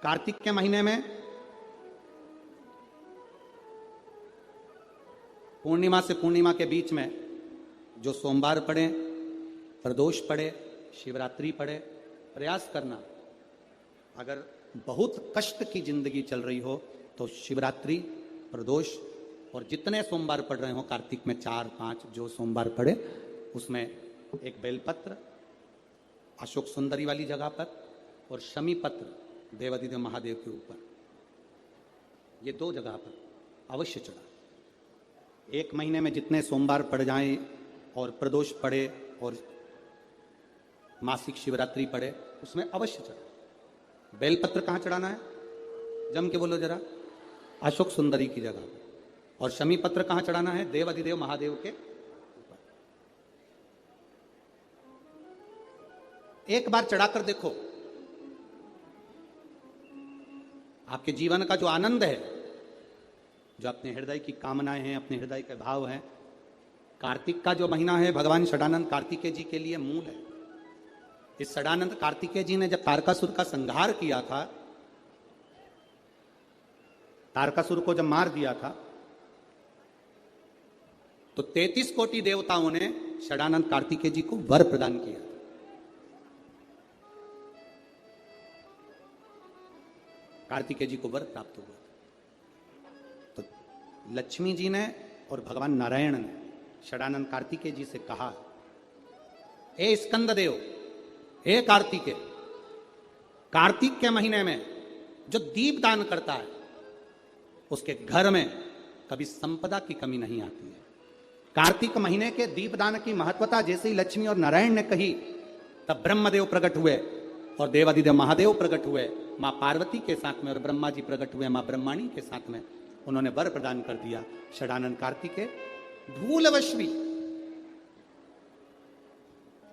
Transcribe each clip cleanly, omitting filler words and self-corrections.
कार्तिक के महीने में पूर्णिमा से पूर्णिमा के बीच में जो सोमवार पड़े, प्रदोष पड़े, शिवरात्रि पड़े, प्रयास करना। अगर बहुत कष्ट की जिंदगी चल रही हो तो शिवरात्रि, प्रदोष और जितने सोमवार पड़ रहे हो कार्तिक में 4-5 जो सोमवार पड़े उसमें एक बेलपत्र अशोक सुंदरी वाली जगह पर और शमी पत्र देवादिदेव महादेव के ऊपर, ये 2 जगह पर अवश्य चढ़ा। एक महीने में जितने सोमवार पड़ जाएं और प्रदोष पड़े और मासिक शिवरात्रि पड़े उसमें अवश्य चढ़ा। बेलपत्र कहाँ चढ़ाना है? जम के बोलो जरा। अशोक सुंदरी की जगह। और शमी पत्र कहाँ चढ़ाना है? देवादिदेव महादेव के ऊपर। एक बार चढ़ाकर देखो, आपके जीवन का जो आनंद है, जो अपने हृदय की कामनाएं हैं, अपने हृदय के भाव हैं, कार्तिक का जो महीना है भगवान षडानंद कार्तिकेय जी के लिए मूल है। इस षडानंद कार्तिकेय जी ने जब तारकासुर का संहार किया था, तारकासुर को जब मार दिया था, तो 33 कोटि देवताओं ने षडानंद कार्तिकेय जी को वर प्रदान किया। कार्तिकेय जी को वर प्राप्त हुआ। तो लक्ष्मी जी ने और भगवान नारायण ने षडानंद कार्तिकेय जी से कहा, हे स्कंद देव, हे कार्तिकेय, कार्तिक के महीने में जो दीप दान करता है उसके घर में कभी संपदा की कमी नहीं आती है। कार्तिक महीने के दीप दान की महत्वता जैसे ही लक्ष्मी और नारायण ने कही, तब ब्रह्मदेव प्रकट हुए और देवादिदेव महादेव प्रकट हुए मां पार्वती के साथ में, और ब्रह्मा जी प्रकट हुए मां ब्रह्माणी के साथ में। उन्होंने वर प्रदान कर दिया। षडानंद कार्तिकेय भूलवश भी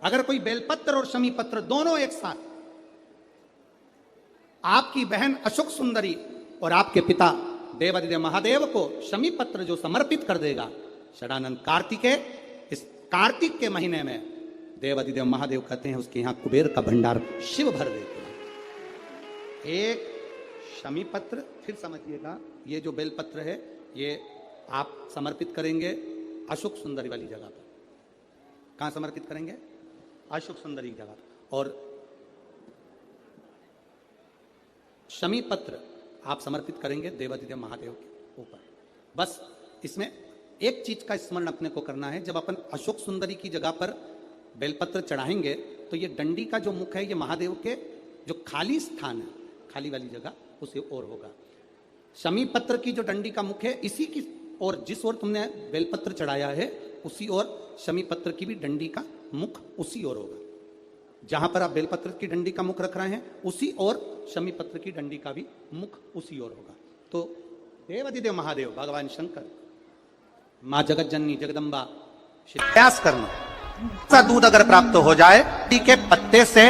अगर कोई बेलपत्र और शमी पत्र दोनों एक साथ आपकी बहन अशोक सुंदरी और आपके पिता देवादिदेव महादेव को शमी पत्र जो समर्पित कर देगा, षडानंद कार्तिकेय इस कार्तिक के महीने में देवादिदेव महादेव कहते हैं उसके यहां कुबेर का भंडार शिव भर देते हैं। एक शमी पत्र, फिर समझिएगा, ये जो बेलपत्र है ये आप समर्पित करेंगे अशोक सुंदरी वाली जगह पर। कहां समर्पित करेंगे? अशोक सुंदरी की जगह। और शमी पत्र आप समर्पित करेंगे देवादिदेव महादेव के ऊपर। बस इसमें एक चीज का स्मरण अपने को करना है, जब अपन अशोक सुंदरी की जगह पर बेलपत्र चढ़ाएंगे तो ये डंडी का जो मुख है ये महादेव के जो खाली स्थान है, खाली वाली जगह उसे ओर होगा। शमी पत्र की जो डंडी का मुख है इसी की ओर, जिस ओर तुमने बेलपत्र चढ़ाया है उसी ओर शमी पत्र की भी डंडी का मुख उसी ओर होगा। जहां पर आप बेलपत्र की डंडी का मुख रख रहे हैं उसी ओर शमी पत्र की डंडी का भी मुख उसी ओर होगा। तो देवादिदेव महादेव, भगवान शंकर, मां जगत जननी जगदम्बा प्रयास करना। दूध अगर प्राप्त हो जाए, के पत्ते से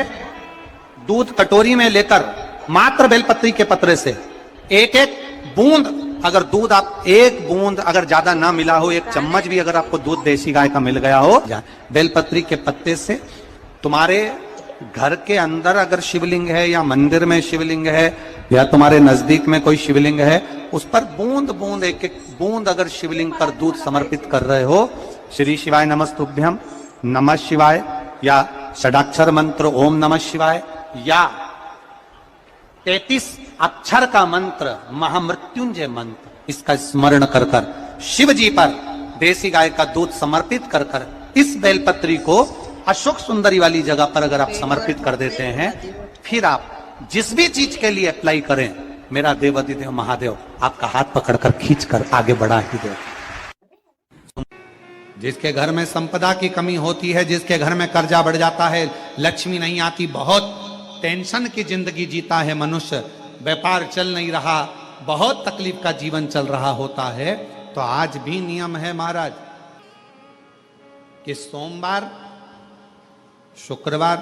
दूध कटोरी में लेकर मात्र बेलपत्री के पत्रे से एक एक बूंद, अगर दूध आप एक बूंद अगर ज्यादा ना मिला हो, एक चम्मच भी अगर आपको दूध देसी गाय का मिल गया हो, बेलपत्री के पत्ते से तुम्हारे घर के अंदर अगर शिवलिंग है या मंदिर में शिवलिंग है या तुम्हारे नजदीक में कोई शिवलिंग है, उस पर बूंद बूंद एक एक बूंद अगर शिवलिंग पर दूध समर्पित कर रहे हो, श्री शिवाय नमस्तुभ्यम, नमः शिवाय, या षडाक्षर मंत्र ओम नमः शिवाय, या 33 अक्षर का मंत्र महामृत्युंजय मंत्र, इसका स्मरण कर कर शिव जी पर देसी गाय का दूध समर्पित कर कर इस बेलपत्री को अशोक सुंदरी वाली जगह पर अगर आप समर्पित कर देते हैं, फिर आप जिस भी चीज के लिए अप्लाई करें, मेरा देवादिदेव महादेव आपका हाथ पकड़कर खींचकर आगे बढ़ा ही दे। जिसके घर में संपदा की कमी होती है, जिसके घर में कर्जा बढ़ जाता है, लक्ष्मी नहीं आती, बहुत टेंशन की जिंदगी जीता है मनुष्य, व्यापार चल नहीं रहा, बहुत तकलीफ का जीवन चल रहा होता है, तो आज भी नियम है महाराज कि सोमवार, शुक्रवार,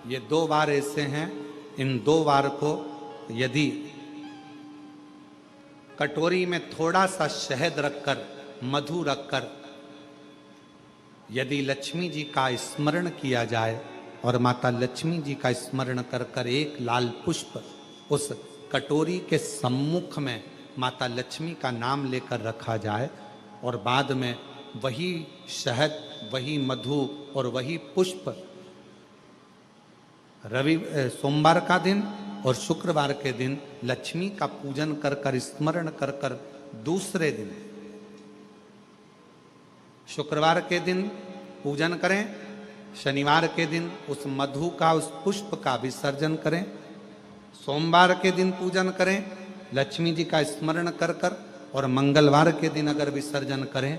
ये 2 वार ऐसे हैं, इन 2 वार को यदि कटोरी में थोड़ा सा शहद रखकर, मधु रखकर यदि लक्ष्मी जी का स्मरण किया जाए और माता लक्ष्मी जी का स्मरण कर कर एक लाल पुष्प उस कटोरी के सम्मुख में माता लक्ष्मी का नाम लेकर रखा जाए और बाद में वही शहद, वही मधु और वही पुष्प सोमवार का दिन और शुक्रवार के दिन लक्ष्मी का पूजन कर कर, स्मरण कर कर, दूसरे दिन शुक्रवार के दिन पूजन करें, शनिवार के दिन उस मधु का, उस पुष्प का विसर्जन करें, सोमवार के दिन पूजन करें लक्ष्मी जी का स्मरण कर कर, और मंगलवार के दिन अगर विसर्जन करें,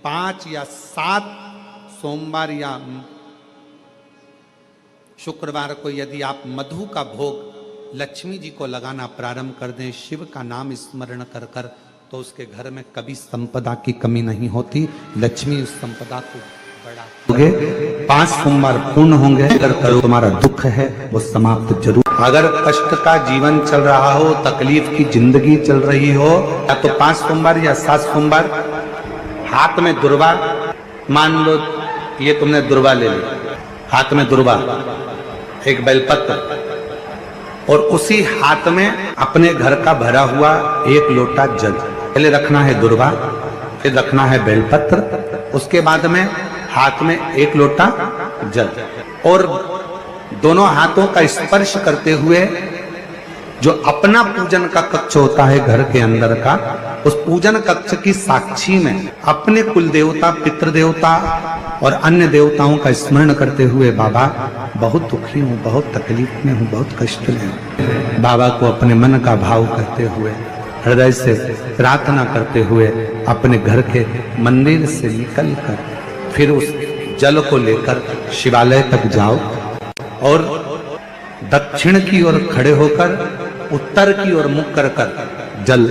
5 या 7 सोमवार या शुक्रवार को यदि आप मधु का भोग लक्ष्मी जी को लगाना प्रारंभ कर दें, शिव का नाम स्मरण कर कर, तो उसके घर में कभी संपदा की कमी नहीं होती। लक्ष्मी उस संपदा को बढ़ाओगे। 5 सोमवार पूर्ण होंगे, अगर करो तुम्हारा दुख है वो समाप्त जरूर। अगर कष्ट का जीवन चल रहा हो, तकलीफ की जिंदगी चल रही हो, या तो 5 सोमवार या 7 सोमवार हाथ में दुर्वा, मान लो ये तुमने दुर्वा ले ली, हाथ में दुर्वा, एक बेलपत्र, और उसी हाथ में अपने घर का भरा हुआ 1 लोटा जल, पहले रखना है दुर्वा, फिर रखना है बेलपत्र, उसके बाद में हाथ में 1 लोटा जल, और दोनों हाथों का स्पर्श करते हुए जो अपना पूजन का कक्ष होता है घर के अंदर का, उस पूजन कक्ष की साक्षी में अपने कुल देवता, पितृ देवता और अन्य देवताओं का स्मरण करते हुए, बाबा बहुत दुखी हूँ, बहुत तकलीफ में हूँ, बहुत कष्ट में हूँ, बाबा को अपने मन का भाव करते हुए, हृदय से प्रार्थना करते हुए अपने घर के मंदिर से निकल कर फिर उस जल को लेकर शिवालय तक जाओ और दक्षिण की ओर खड़े होकर उत्तर की ओर मुख कर कर जल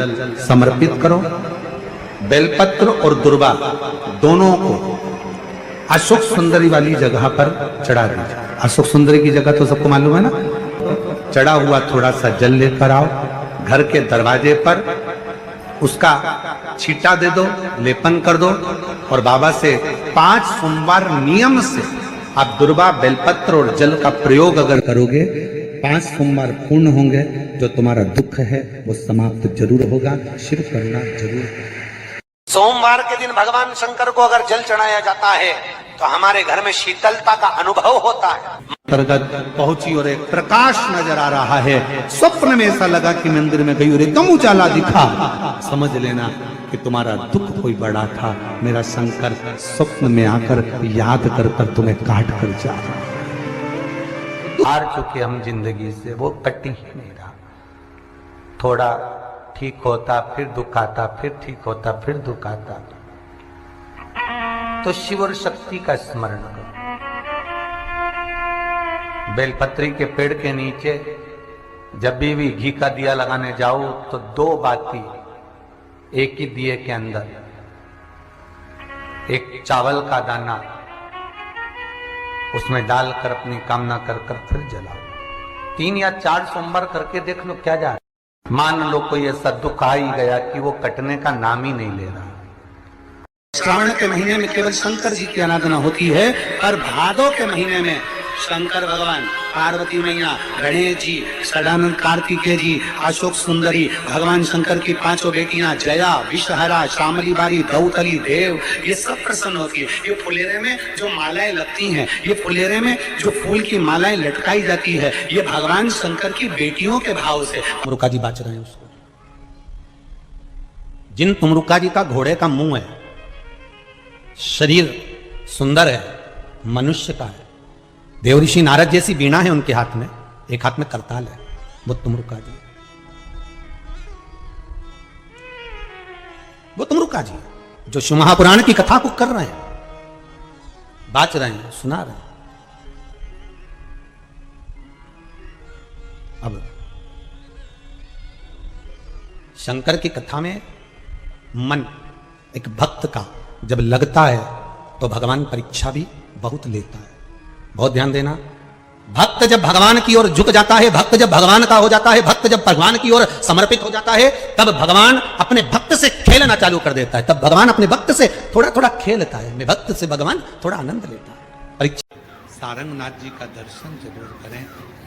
समर्पित करो। बेलपत्र और दुर्वा दोनों को अशोक सुंदरी वाली जगह पर चढ़ा दीजिए। अशोक सुंदरी की जगह तो सबको मालूम है ना। चढ़ा हुआ थोड़ा सा जल लेकर आओ, घर के दरवाजे पर उसका छींटा दे दो, लेपन कर दो, और बाबा से 5 सोमवार नियम से आप दुर्वा, बेलपत्र और जल का प्रयोग अगर करोगे, 5 सोमवार पूर्ण होंगे, जो तुम्हारा दुख है वो समाप्त जरूर होगा, शिव करुणा जरूर। सोमवार के दिन भगवान शंकर को अगर जल चढ़ाया जाता है तो हमारे घर में शीतलता का अनुभव होता है। अंतर्गत पहुंची और एक प्रकाश नजर आ रहा है। स्वप्न में ऐसा लगा कि मंदिर में गई और एकदम उजाला दिखा, समझ लेना कि तुम्हारा दुख कोई बड़ा था। मेरा शंकर स्वप्न में आकर याद कर कर तुम्हें काट कर जा हार चुके हम जिंदगी से, वो कटी ही नहीं रहा। थोड़ा ठीक होता फिर दुख आता, फिर ठीक होता फिर दुख आता। तो शिव और शक्ति का स्मरण करो। बेलपत्री के पेड़ के नीचे जब भी घी का दिया लगाने जाओ तो 2 बाती एक ही दिए के अंदर, एक चावल का दाना उसमें डालकर अपनी कामना कर कर फिर जलाओ। 3 या 4 सोमवार करके देख लो क्या जा रहा है। मान लो कोई ऐसा दुख आ ही गया कि वो कटने का नाम ही नहीं ले रहा। श्रावण के महीने में केवल शंकर जी की आराधना होती है, और भादों के महीने में शंकर भगवान, पार्वती मैया, गणेश जी, सदानंद कार्तिकेय जी, अशोक सुंदरी, भगवान शंकर की 5 बेटियां जया, विषहरा, श्यामली बारी, दौतली, देव, ये सब प्रसन्न होती है। ये फुलेरे में जो मालाएं लगती हैं, ये फुलेरे में जो फूल की मालाएं लटकाई जाती है, ये भगवान शंकर की बेटियों के भाव से तुमरुका जी बाच रहे हैं उसको। जिन तुमरुका जी का घोड़े का मुंह है, शरीर सुंदर है, मनुष्य का है, देवऋषि नारद जैसी वीणा है उनके हाथ में, एक हाथ में करताल है, वो तुमरुका जी, वो तुमरुका जी जो शिव महापुराण की कथा को कर रहे हैं, बाच रहे हैं, सुना रहे हैं। अब शंकर की कथा में मन एक भक्त का जब लगता है तो भगवान परीक्षा भी बहुत लेता है। बहुत ध्यान देना, भक्त जब भगवान की ओर झुक जाता है, भक्त जब भगवान का हो जाता है, भक्त जब भगवान की ओर समर्पित हो जाता है, तब भगवान अपने भक्त से खेलना चालू कर देता है। तब भगवान अपने भक्त से थोड़ा थोड़ा खेलता है, मैं भक्त से भगवान थोड़ा आनंद लेता है। परीक्षा। सारंगनाथ जी का दर्शन जरूर करें।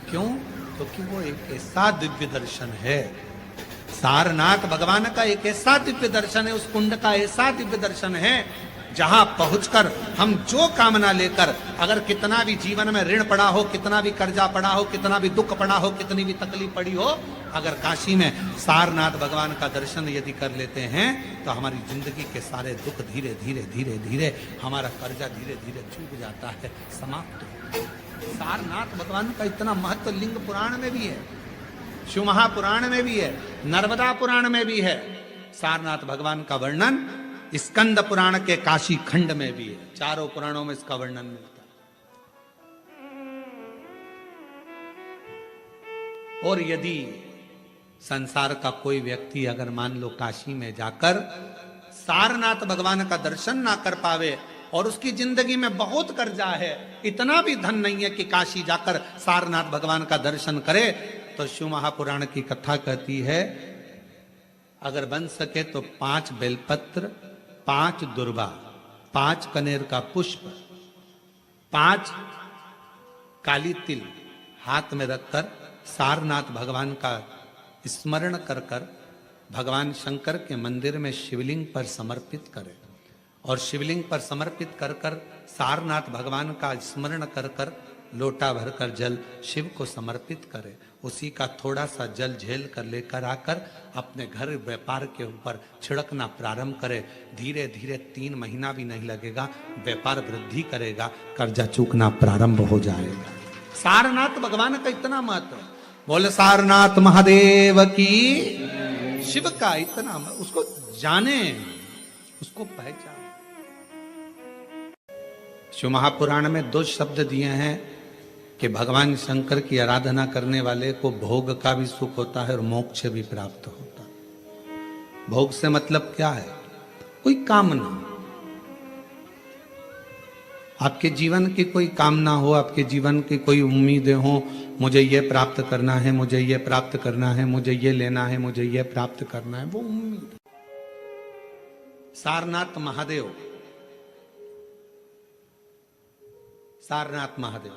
क्यों? तो कि वो एक ऐसा दिव्य दर्शन है, सारनाथ भगवान का एक ऐसा दिव्य दर्शन है, उस कुंड का ऐसा दिव्य दर्शन है जहां पहुंचकर हम जो कामना लेकर, अगर कितना भी जीवन में ऋण पड़ा हो, कितना भी कर्जा पड़ा हो, कितना भी दुख पड़ा हो, कितनी भी तकलीफ पड़ी हो, अगर काशी में सारनाथ भगवान का दर्शन यदि कर लेते हैं तो हमारी जिंदगी के सारे दुख धीरे धीरे धीरे धीरे, हमारा कर्जा धीरे धीरे चूक जाता है, समाप्त हो। सारनाथ भगवान का इतना महत्व लिंग पुराण में भी है, शिव महापुराण में भी है, नर्मदा पुराण में भी है। सारनाथ भगवान का वर्णन स्कंद पुराण के काशी खंड में भी है, चारों पुराणों में इसका वर्णन मिलता है। और यदि संसार का कोई व्यक्ति अगर मान लो काशी में जाकर सारनाथ भगवान का दर्शन ना कर पावे और उसकी जिंदगी में बहुत कर्जा है, इतना भी धन नहीं है कि काशी जाकर सारनाथ भगवान का दर्शन करे, तो शिव महापुराण की कथा कहती है अगर बन सके तो 5 बेलपत्र, 5 दुर्वा, 5 कनेर का पुष्प, 5 काली तिल हाथ में रखकर सारनाथ भगवान का स्मरण कर कर भगवान शंकर के मंदिर में शिवलिंग पर समर्पित करें, और शिवलिंग पर समर्पित कर कर सारनाथ भगवान का स्मरण कर कर लोटा भरकर जल शिव को समर्पित करें, उसी का थोड़ा सा जल झेल कर लेकर आकर अपने घर व्यापार के ऊपर छिड़कना प्रारंभ करे, धीरे धीरे 3 महीना भी नहीं लगेगा, व्यापार वृद्धि करेगा, कर्जा चूकना प्रारंभ हो जाएगा। सारनाथ भगवान का इतना महत्व, बोले सारनाथ महादेव की, शिव का इतना, उसको जाने, उसको पहचान। शिव महापुराण में 2 शब्द दिए हैं कि भगवान शंकर की आराधना करने वाले को भोग का भी सुख होता है और मोक्ष भी प्राप्त होता है। भोग से मतलब क्या है? कोई कामना, आपके जीवन की कोई कामना हो, आपके जीवन की कोई उम्मीदें हो, मुझे ये प्राप्त करना है, मुझे ये प्राप्त करना है, मुझे ये लेना है, मुझे ये प्राप्त करना है, वो उम्मीद। सारनाथ महादेव, सारनाथ महादेव,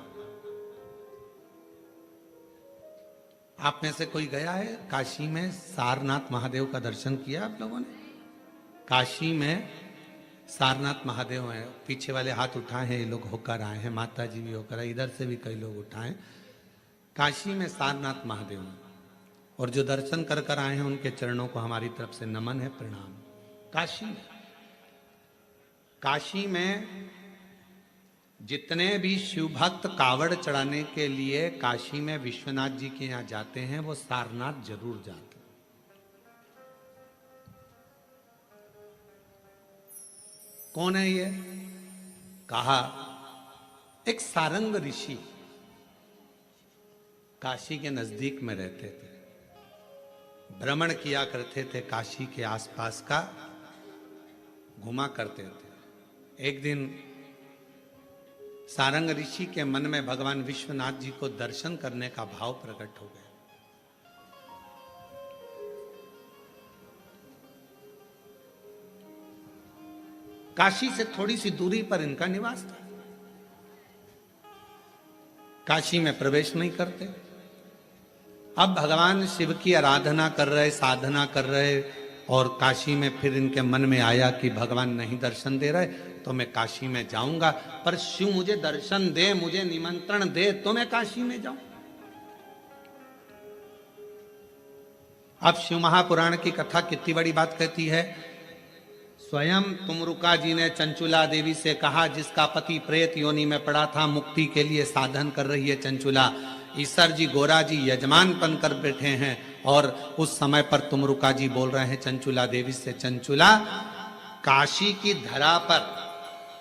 आप में से कोई गया है काशी में? सारनाथ महादेव का दर्शन किया आप लोगों ने? काशी में सारनाथ महादेव हैं, पीछे वाले हाथ उठाए हैं, ये लोग होकर आए हैं, माता जी भी होकर आए, इधर से भी कई लोग उठाए। काशी में सारनाथ महादेव हैं, और जो दर्शन कर कर आए हैं उनके चरणों को हमारी तरफ से नमन है, प्रणाम। काशी में जितने भी शिव भक्त कावड़ चढ़ाने के लिए काशी में विश्वनाथ जी के यहाँ जाते हैं, वो सारनाथ जरूर जाते हैं। कौन है ये? कहा एक सारंग ऋषि काशी के नजदीक में रहते थे, भ्रमण किया करते थे, काशी के आसपास का घुमा करते थे। एक दिन सारंग ऋषि के मन में भगवान विश्वनाथ जी को दर्शन करने का भाव प्रकट हो गया। काशी से थोड़ी सी दूरी पर इनका निवास था, काशी में प्रवेश नहीं करते। अब भगवान शिव की आराधना कर रहे, साधना कर रहे, और काशी में फिर इनके मन में आया कि भगवान नहीं दर्शन दे रहे तो मैं काशी में जाऊंगा, पर शिव मुझे दर्शन दे, मुझे निमंत्रण दे तो मैं काशी में जाऊं। अब शिव महापुराण की कथा कितनी बड़ी बात कहती है। स्वयं तुमरुका जी ने चंचुला देवी से कहा, जिसका पति प्रेत योनि में पड़ा था, मुक्ति के लिए साधन कर रही है चंचुला, ईश्वर जी गोरा जी यजमान बनकर बैठे हैं, और उस समय पर तुमरुका जी बोल रहे हैं चंचुला देवी से, चंचुला काशी की धरा पर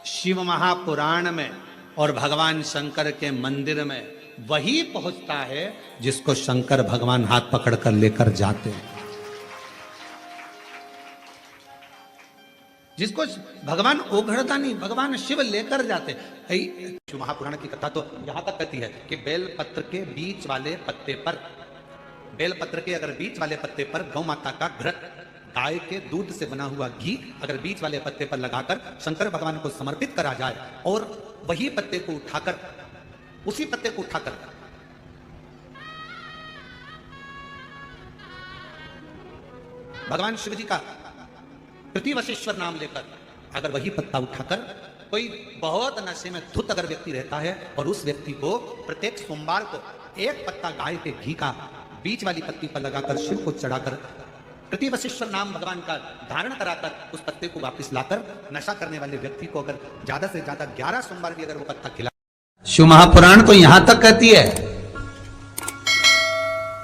शिव महापुराण में और भगवान शंकर के मंदिर में वही पहुंचता है जिसको शंकर भगवान हाथ पकड़कर लेकर जाते हैं, जिसको भगवान ओघड़ता नहीं, भगवान शिव लेकर जाते। शिव महापुराण की कथा तो यहां तक कहती है कि बेलपत्र के बीच वाले पत्ते पर, बेलपत्र के अगर बीच वाले पत्ते पर गौ माता का घृत, गाय के दूध से बना हुआ घी अगर बीच वाले पत्ते पर लगाकर शंकर भगवान को समर्पित करा जाए, और वही पत्ते को उठाकर, उसी पत्ते को उठाकर भगवान शिव जी का प्रतिवशेश्वर नाम लेकर अगर वही पत्ता उठाकर कोई बहुत नशे में धुत अगर व्यक्ति रहता है और उस व्यक्ति को प्रत्येक सोमवार को एक पत्ता गाय के घी का बीच वाली पत्ती पर लगाकर शिव को चढ़ाकर प्रतिवशेश्वर नाम भगवान का धारण कराकर उस पत्ते को वापस लाकर नशा करने वाले व्यक्ति को अगर ज्यादा से ज्यादा 11 सोमवार भी अगर वो पत्ता खिला। शिव महापुराण तो यहां तक कहती है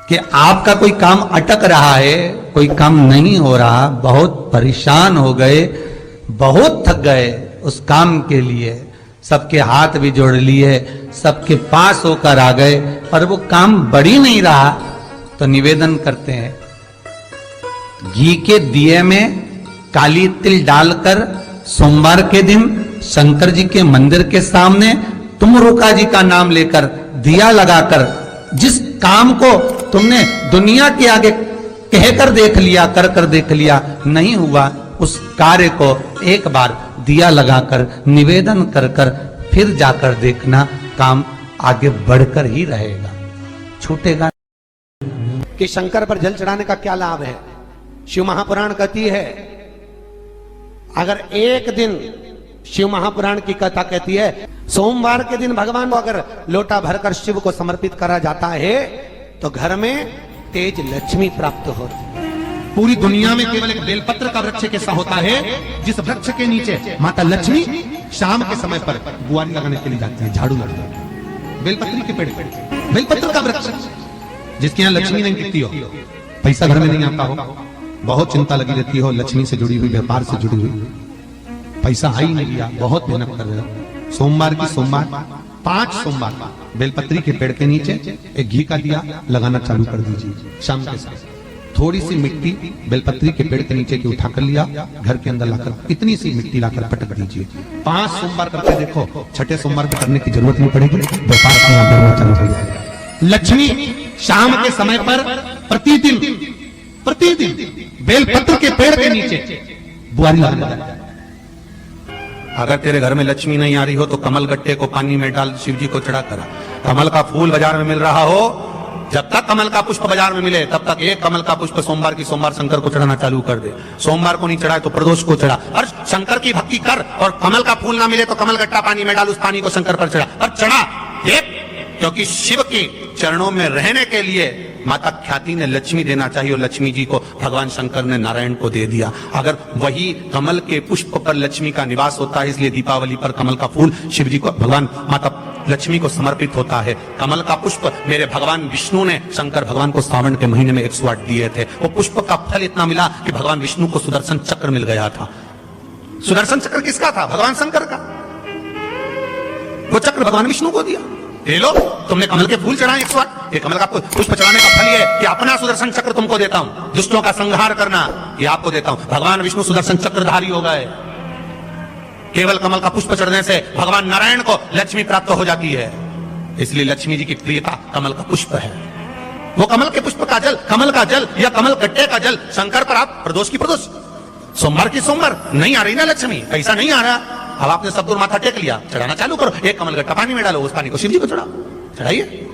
कि आपका कोई काम अटक रहा है, कोई काम नहीं हो रहा, बहुत परेशान हो गए, बहुत थक गए उस काम के लिए, सबके हाथ भी जोड़ लिए, सबके पास होकर आ गए, पर वो काम बढ़ ही नहीं रहा, तो निवेदन करते हैं घी के दिए में काली तिल डालकर सोमवार के दिन शंकर जी के मंदिर के सामने तुम रुका जी का नाम लेकर दिया लगाकर जिस काम को तुमने दुनिया के आगे कहकर देख लिया, कर कर देख लिया, नहीं हुआ, उस कार्य को एक बार दिया लगाकर निवेदन कर कर फिर जाकर देखना, काम आगे बढ़कर ही रहेगा, छूटेगा। कि शंकर पर जल चढ़ाने का क्या लाभ है? शिव महापुराण कहती है अगर एक दिन, शिव महापुराण की कथा कहती है सोमवार के दिन भगवान को अगर लोटा भरकर शिव को समर्पित करा जाता है तो घर में तेज लक्ष्मी प्राप्त होती है। पूरी दुनिया में केवल एक बेलपत्र का वृक्ष कैसा होता है जिस वृक्ष के नीचे माता लक्ष्मी शाम के समय पर बुआरी लगाने के लिए जाती है, झाड़ू लगाती है। बेलपत्री के पेड़, बेलपत्र का वृक्ष जिसके यहाँ लक्ष्मी नहीं टिकती हो, पैसा घर में नहीं आता हो, बहुत चिंता लगी रहती हो, लक्ष्मी से जुड़ी हुई, व्यापार से जुड़ी हुई, पैसा आ ही नहीं गया, बहुत मेहनत कर रहे हो, सोमवार की सोमवार 5 सोमवार बेलपत्री के पेड़ के नीचे एक घी का दिया लगाना चालू कर दीजिए। शाम के समय थोड़ी सी मिट्टी बेलपत्री के पेड़ के नीचे की उठाकर लिया, घर के अंदर लाकर इतनी सी मिट्टी लाकर पटक दीजिए। 5 सोमवार करके देखो, छठे सोमवार पे करने की जरूरत नहीं पड़ेगी, व्यापार अपने आप बढ़ना चालू हो जाएगा। लक्ष्मी शाम के समय पर प्रतिदिन बेलपत्र के पेड़ के नीचे बुआरी लगाना। अगर तेरे घर में लक्ष्मी नहीं आ रही हो तो कमल गट्टे को पानी में डाल शिव जी को चढ़ा करा। कमल का फूल बाजार में मिल रहा हो, जब तक कमल का पुष्प बाजार में मिले तब तक एक कमल का पुष्प सोमवार की सोमवार शंकर को चढ़ाना चालू कर दे। सोमवार को नहीं चढ़ाए तो प्रदोष को चढ़ा, और शंकर की भक्ति कर, और कमल का फूल ना मिले तो कमल गट्टा पानी में डाल, उस पानी को शंकर पर चढ़ा और चढ़ा। क्योंकि शिव के चरणों में रहने के लिए माता ख्याति ने लक्ष्मी देना चाहिए, और लक्ष्मी जी को भगवान शंकर ने नारायण को दे दिया। अगर वही कमल के पुष्प पर लक्ष्मी का निवास होता है, इसलिए दीपावली पर कमल का फूल शिव जी को, भगवान माता लक्ष्मी को समर्पित होता है। कमल का पुष्प मेरे भगवान विष्णु ने शंकर भगवान को सावन के महीने में 108 दिए थे। वो पुष्प का फल इतना मिला कि भगवान विष्णु को सुदर्शन चक्र मिल गया था। सुदर्शन चक्र किसका था? भगवान शंकर का। वो चक्र भगवान विष्णु को दिया। ले लो, तुमने कमल के फूल चढ़ाए 108, ये कमल का पुष्प चढ़ाने का फल ये कि अपना सुदर्शन चक्र तुमको देता हूं, दुष्टों का संहार करना ये आपको देता हूं। भगवान विष्णु सुदर्शन चक्रधारी हो गए। केवल कमल का पुष्प चढ़ने से भगवान नारायण को लक्ष्मी प्राप्त हो जाती है, इसलिए लक्ष्मी जी की प्रियता कमल का पुष्प है। वो कमल के पुष्प का जल, कमल का जल या कमल गट्टे का जल शंकर पर आप प्रदोष की प्रदोष, सोमवार की सोमवार नहीं आ रही ना लक्ष्मी, पैसा नहीं आ रहा, अब आपने सब दूर माथा टेक लिया, चढ़ाना चालू करो। एक कमल गट्टा पानी में डालो, उस पानी को शिव जी को चढ़ाओ, चढ़ाइए।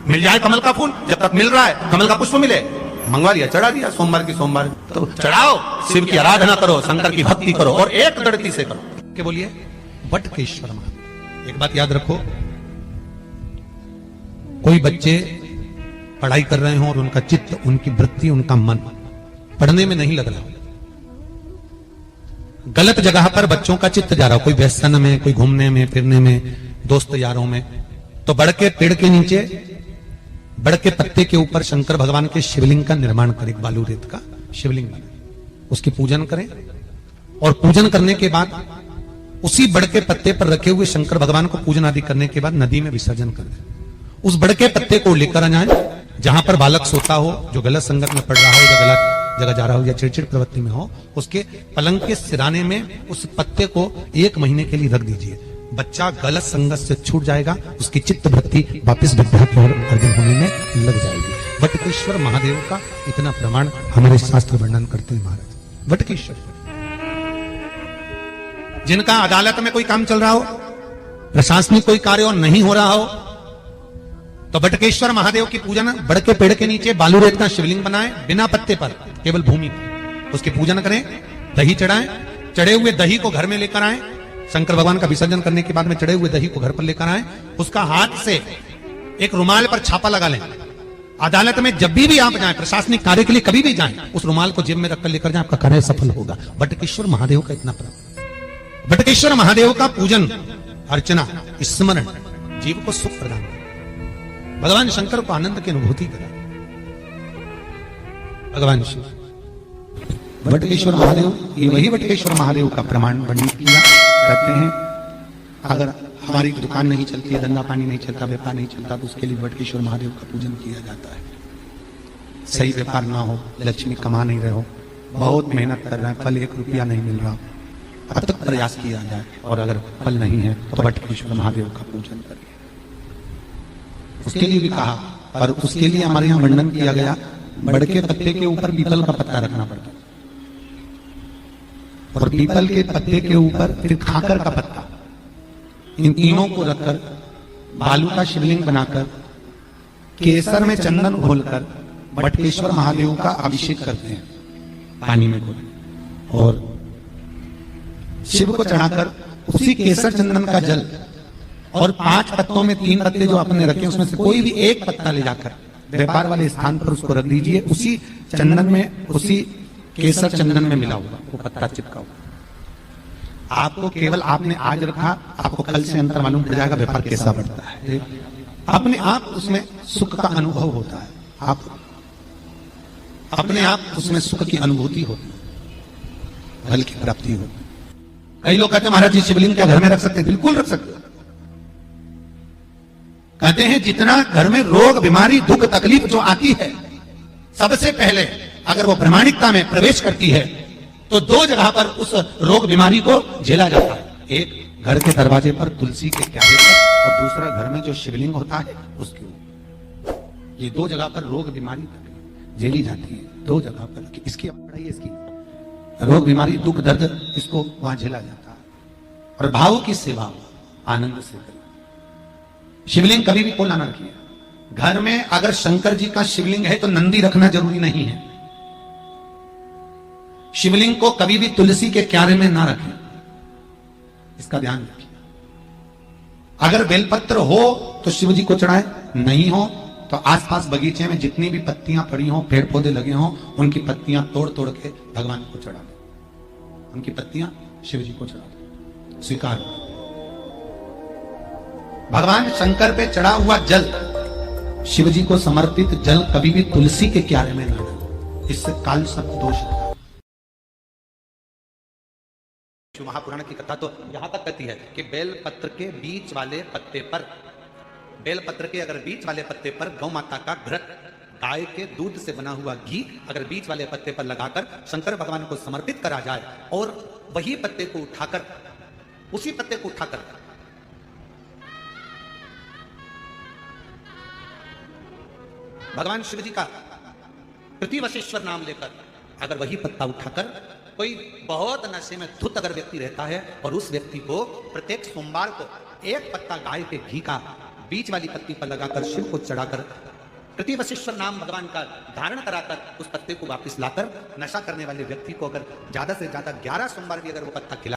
मिल जाए कमल का फूल, जब तक मिल रहा है कमल का पुष्प मिले, मंगवा लिया, चढ़ा दिया। सोमवार की सोमवार तो चढ़ाओ, शिव की आराधना करो, शंकर की भक्ति करो, और एक दृढ़ता से करो। क्या बोलिए? वटकेश्वर महादेव। एक बात याद रखो, कोई बच्चे पढ़ाई कर रहे हो और उनका चित्त, उनकी वृत्ति, उनका मन पढ़ने में नहीं लग रहा, गलत जगह पर बच्चों का चित्त जा रहा हो, कोई व्यसन में, कोई घूमने में फिरने में, दोस्त यारों में, तो बड़ के पेड़ के नीचे, बड़ के पत्ते के ऊपर शंकर भगवान के शिवलिंग का निर्माण करें, बालू रेत का शिवलिंग बनाए, उसकी पूजन करें, और पूजन करने के बाद उसी बड़ के पत्ते पर रखे हुए शंकर भगवान को पूजन आदि करने के बाद नदी में विसर्जन कर दें। उस बड़ के पत्ते को लेकर आ जाए, जहां पर बालक सोता हो, जो गलत संगत में पड़ रहा हो, या गलत जगह जा रहा हो, या चिड़चिड़ प्रवृत्ति में हो, उसके पलंग के सिराने में उस पत्ते को 1 महीने के लिए रख दीजिए। बच्चा गलत संगत से छूट जाएगा, उसकी चित्त वृत्ति वापिस विद्या की ओर अर्जन होने में लग जाएगी। वटकेश्वर महादेव का इतना प्रमाण हमारे शास्त्र वर्णन करते हैं महाराज। वटकेश्वर, जिनका अदालत में कोई काम चल रहा हो, प्रशासनिक कोई कार्य और नहीं हो रहा हो, तो वटकेश्वर महादेव की पूजन बड़ के पेड़ के नीचे बालू रेत का शिवलिंग बनाए, बिना पत्ते पर, केवल भूमि पर, उसके पूजन करें, दही चढ़ाएं, चढ़े हुए दही को घर में लेकर आए, शंकर भगवान का विसर्जन करने के बाद में चढ़े हुए दही को घर पर लेकर आए, उसका हाथ से एक रुमाल पर छापा लगा लें। अदालत में जब भी आप जाएं, प्रशासनिक कार्य के लिए कभी भी जाएं, उस रुमाल को जेब में रखकर लेकर जाएं, आपका कार्य सफल होगा। बटकेश्वर महादेव का इतना प्रभाव। बटकेश्वर महादेव का पूजन, अर्चना, स्मरण जीव को सुख प्रदान करे, भगवान शंकर को आनंद की अनुभूति कराए। भगवान शिव बटकेश्वर महादेव, ये वही बटकेश्वर महादेव का प्रमाण वर्णित किया। कहते हैं अगर हमारी दुकान नहीं चलती है, धंधा पानी नहीं चलता, व्यापार नहीं चलता, तो उसके लिए बटकेश्वर महादेव का पूजन किया जाता है। सही व्यापार ना हो, लक्ष्मी कमा नहीं रहे हो, बहुत मेहनत कर रहे हैं, फल 1 रुपया नहीं मिल रहा, अब तक प्रयास किया जाए, और अगर फल नहीं है तो बटकेश्वर महादेव का पूजन करिए। उसके लिए भी कहा, और उसके लिए हमारे यहाँ वर्णन किया गया, बड़ के पत्ते के ऊपर पीपल का पत्ता रखना पड़ता है, और पीपल के पत्ते के ऊपर फिर खाकर का पत्ता, इन तीनों को रखकर बालू का शिवलिंग बनाकर केसर में चंदन घोलकर बटकेश्वर महादेव का अभिषेक करते हैं पानी में घोल, और शिव को चढ़ाकर उसी केसर चंदन का जल और 5 पत्तों में 3 पत्ते जो आपने रखे उसमें से कोई भी एक पत्ता ले जाकर व्यापार वाले स्थान पर उसको रख दीजिए। उसी चंदन में, उसी केसर चंदन में मिला हुआ वो पत्ता चिपका हुआ, आपको केवल आपने आज रखा, आपको कल से अंतर मालूम पड़ जाएगा व्यापार कैसा बढ़ता है। अपने आप उसमें सुख का अनुभव होता है, आप अपने आप उसमें सुख की अनुभूति होती है, फल की प्राप्ति होती है। कई लोग कहते हैं महाराज जी शिवलिंग क्या घर में रख सकते हैं? बिल्कुल रख सकते हैं। कहते हैं जितना घर में रोग, बीमारी, दुख, तकलीफ जो आती है, सबसे पहले अगर वो प्रामाणिकता में प्रवेश करती है तो 2 जगह पर उस रोग बीमारी को झेला जाता है। एक घर के दरवाजे पर तुलसी के क्यारे पर, और दूसरा घर में जो शिवलिंग होता है उसके ऊपर। ये 2 जगह पर रोग बीमारी झेली जाती है, 2 जगह पर। इसकी पढ़ाई, इसकी रोग बीमारी, दुख दर्द, इसको वहां झेला जाता है। और भाव की सेवा आनंद से करें। शिवलिंग कभी भी खोला ना रखिए। घर में अगर शंकर जी का शिवलिंग है तो नंदी रखना जरूरी नहीं है। शिवलिंग को कभी भी तुलसी के क्यारे में ना रखें, इसका ध्यान रखिए। अगर बेलपत्र हो तो शिव जी को चढ़ाएं, नहीं हो तो आसपास बगीचे में जितनी भी पत्तियां पड़ी हो, पेड़ पौधे लगे हो, उनकी पत्तियां तोड़ तोड़ के भगवान को चढ़ा दें। उनकी पत्तियां शिव जी को चढ़ा दें, स्वीकार। भगवान शंकर पे चढ़ा हुआ जल, शिव जी को समर्पित जल कभी भी तुलसी के क्यारे में न डालें, इससे काल सर्प दोष होता है। शिव महापुराण की कथा तो यहां तक कहती है कि बेलपत्र के बीच वाले पत्ते पर, बेलपत्र के अगर बीच वाले पत्ते पर गौ माता का घृत, गाय के दूध से बना हुआ घी अगर बीच वाले पत्ते पर लगाकर शंकर भगवान को समर्पित करा जाए, और वही पत्ते को उठाकर, उसी पत्ते को उठाकर भगवान शिव जी का प्रतिवशेश्वर नाम लेकर, अगर वही पत्ता उठाकर कोई बहुत नशे में धुत अगर व्यक्ति रहता है और उस व्यक्ति को प्रत्येक सोमवार को 1 पत्ता गाय के घी का बीच वाली पत्ती पर लगाकर शिव को चढ़ाकर प्रतिवशेश्वर नाम भगवान का धारण कराकर उस पत्ते को वापस लाकर नशा करने वाले व्यक्ति को अगर ज्यादा से ज्यादा 11 सोमवार भी अगर वो पत्ता खिला